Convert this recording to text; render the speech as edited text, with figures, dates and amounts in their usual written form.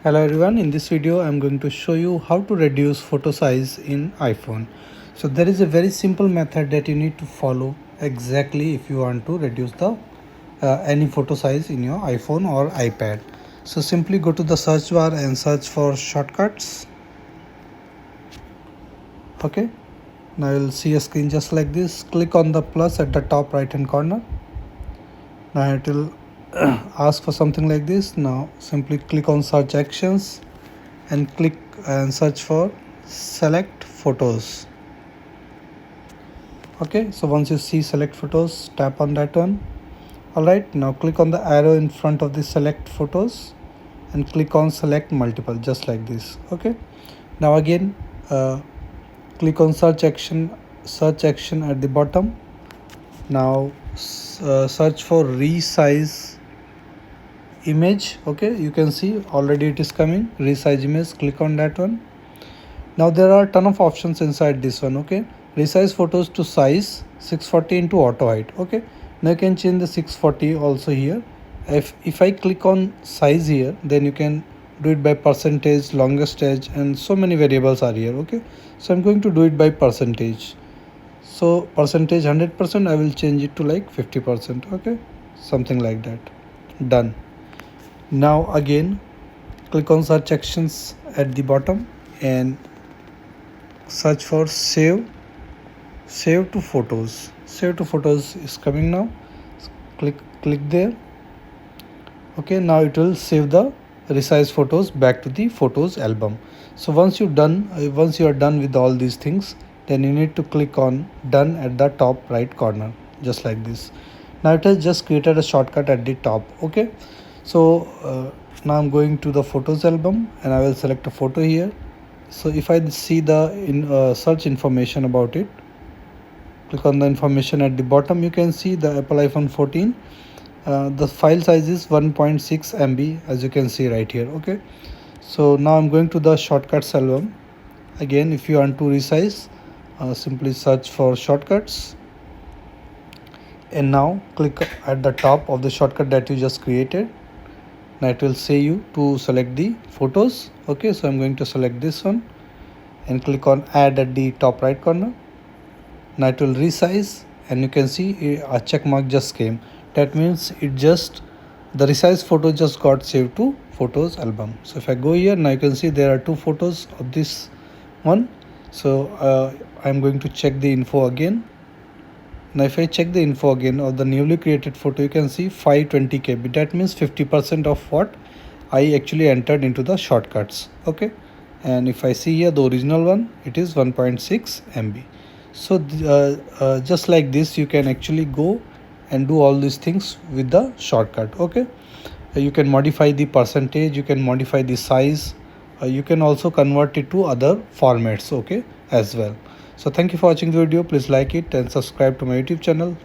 Hello everyone, in this video I'm going to show you how to reduce photo size in iPhone. So there is a very simple method that you need to follow exactly if you want to reduce the any photo size in your iPhone or iPad. So simply go to the search bar and search for shortcuts. Okay, now you'll see a screen just like this. Click on the plus at the top right hand corner. Now it will ask for something like this. Now simply click on search actions and click and search for select photos. Okay, so once you see select photos, tap on that one. Alright, now click on the arrow in front of the select photos and click on select multiple, just like this. Okay, now again click on search action at the bottom. Now search for resize image. Okay, you can see already it is coming, resize image. Click on that one. Now there are a ton of options inside this one. Okay, resize photos to size 640 into auto height. Okay, now you can change the 640 also here. If I click on size here, then you can do it by percentage, longest edge, and so many variables are here. Okay, so I'm going to do it by percentage. So percentage 100%, I will change it to like 50%. Okay, something like that. Done. Now again click on search actions at the bottom and search for save to photos. Save to photos is coming now. Click there. Okay, now it will save the resized photos back to the photos album. So once you are done with all these things, then you need to click on done at the top right corner, just like this. Now it has just created a shortcut at the top. Okay, so now I'm going to the photos album and I will select a photo here. So if I see the search information about it, click on the information at the bottom, you can see the Apple iPhone 14. The file size is 1.6 MB, as you can see right here. Okay, so now I'm going to the shortcuts album. Again, if you want to resize, simply search for shortcuts and now click at the top of the shortcut that you just created. Now it will say you to select the photos. Okay, so I'm going to select this one and click on add at the top right corner. Now it will resize and you can see a check mark just came. That means the resized photo just got saved to photos album. So if I go here, now you can see there are two photos of this one. So I'm going to check the info again. Now if I check the info again of the newly created photo, you can see 520 KB. That means 50% of what I actually entered into the shortcuts. Okay, and if I see here the original one, it is 1.6 MB. So just like this, you can actually go and do all these things with the shortcut. Okay, you can modify the percentage, you can modify the size, you can also convert it to other formats. Okay, as well. So thank you for watching the video. Please like it and subscribe to my YouTube channel.